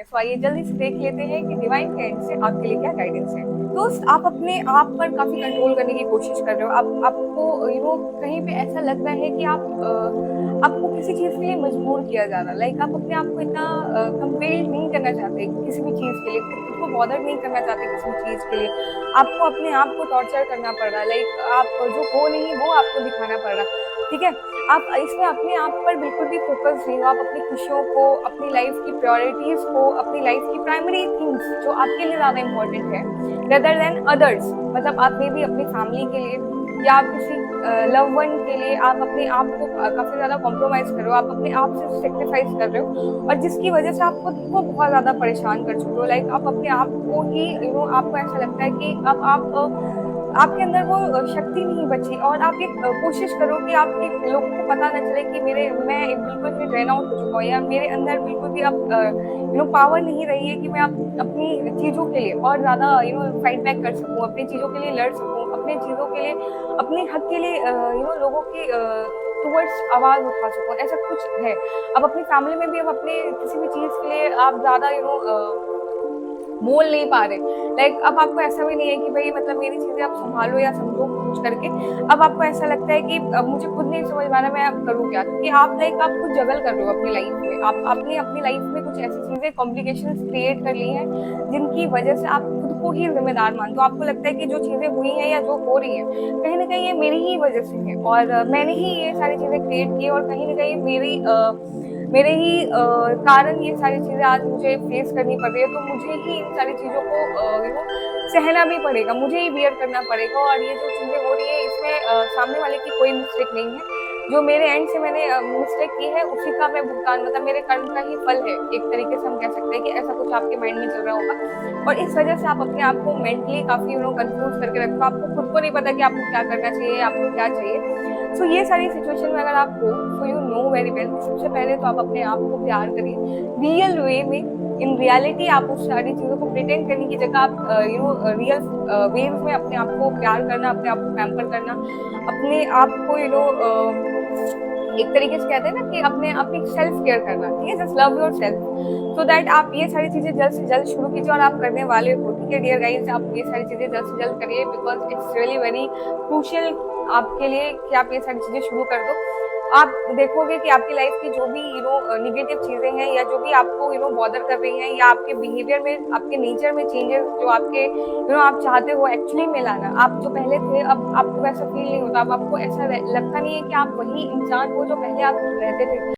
तो आइए जल्दी से देख लेते हैं कि डिवाइन के एंड से आपके लिए क्या गाइडेंस है। दोस्त, आप अपने आप पर काफी कंट्रोल करने की कोशिश कर रहे हो। आप आपको कहीं पे ऐसा लग रहा है कि आपको किसी चीज के लिए मजबूर किया जा रहा है। लाइक आप अपने आप को इतना कंपेल नहीं करना चाहते किसी भी चीज के लिए, खुद को बॉदर नहीं करना चाहते किसी भी चीज के लिए। आपको अपने आप को टॉर्चर करना पड़ रहा है। लाइक आप जो हो नहीं वो आपको दिखाना पड़ रहा है। ठीक है, आप इसमें अपने आप पर बिल्कुल भी फोकस नहीं हो। आप अपनी खुशियों को, अपनी लाइफ की प्रायोरिटीज को, अपनी लाइफ की प्राइमरी थिंग्स जो आपके लिए ज्यादा इंपॉर्टेंट है रेदर देन अदर्स, मतलब आप में भी अपनी फैमिली के लिए या आप किसी लव वन के लिए आप अपने आप को काफी ज्यादा कॉम्प्रोमाइज कर रहे हो। आप अपने आप से सेक्रीफाइस कर रहे हो और जिसकी वजह से आप खुद को बहुत ज्यादा परेशान कर चुके हो। लाइक आप अपने आप को ही आपको ऐसा लगता है कि अब आपके अंदर वो शक्ति नहीं बची और आप ये कोशिश करो कि आप लोगों को पता ना चले कि मैं बिल्कुल भी ड्रेन आउट हो चुका हूँ या मेरे अंदर बिल्कुल भी अब पावर नहीं रही है कि मैं अपनी चीजों के लिए और ज्यादा फाइट बैक कर सकूँ, अपनी चीजों के लिए लड़ सकूँ, अपनी चीजों के लिए, अपने हक के लिए लोगों की टुवर्ड्स आवाज उठा सकूँ। ऐसा कुछ है। अब अपनी फैमिली में भी अब अपने किसी भी चीज के लिए आप ज्यादा बोल नहीं पा रहे। लाइक अब आपको ऐसा भी नहीं है कि भाई मतलब मेरी चीजें आप संभालो या समझो कुछ करके। अब आपको ऐसा लगता है कि अब मुझे खुद नहीं समझ में आ रहा मैं अब करूँ क्या, क्योंकि आप खुद जगल कर रहे हो अपनी लाइफ में। आपने अपनी लाइफ में कुछ ऐसी चीजें कॉम्प्लिकेशंस क्रिएट कर ली हैं जिनकी वजह से आप खुद को ही जिम्मेदार मानते हो। आपको लगता है कि जो चीजें हुई हैं या जो हो रही है कहीं ना कहीं ये मेरी ही वजह से है और मैंने ही ये सारी चीजें क्रिएट की और कहीं ना कहीं मेरे ही कारण ये सारी चीजें आज मुझे फेस करनी पड़ रही है। तो मुझे ही इन सारी चीजों को सहना भी पड़ेगा, मुझे ही बियर करना पड़ेगा और ये जो चीजें हो रही है इसमें सामने वाले की कोई मिस्टेक नहीं है। जो मेरे एंड से मैंने मिस्टेक की है उसी का मैं भुगतान, मतलब मेरे कर्म का ही फल है। एक तरीके से हम कह सकते हैं कि ऐसा कुछ आपके माइंड में चल रहा होगा और इस वजह से आप अपने आप को मेंटली काफी कंफ्यूज करके रखते हो। आपको खुद को नहीं पता कि आपको क्या करना चाहिए, आपको क्या चाहिए। सो ये सारी सिचुएशन में अगर आप हो so you know very well, सबसे पहले तो आप अपने आप को प्यार करिए रियल वे में। इन रियलिटी आप उस सारी चीजों को प्रिटेंड करने की जगह आप रियल वेव में अपने आप को प्यार करना, अपने आप को पैम्पर करना, अपने आप को एक तरीके से कहते हैं ना कि अपनी सेल्फ केयर करना। ठीक है, just love your self so that आप ये सारी चीजें जल्द से जल्द शुरू कीजिए और आप करने वाले हो। ठीक है डियर गाइस, आप ये सारी चीजें जल्द से जल्द करिए because it's really very crucial आपके लिए कि आप ये सारी चीजें शुरू कर दो। आप देखोगे कि आपकी लाइफ की जो भी निगेटिव चीजें हैं या जो भी आपको बॉदर कर रही हैं या आपके बिहेवियर में, आपके नेचर में चेंजेस जो आपके आप चाहते हो एक्चुअली में लाना, आप जो पहले थे अब आपको वैसा फील नहीं होता। अब आपको ऐसा लगता नहीं है कि आप वही इंसान हो जो पहले आप रहते थे।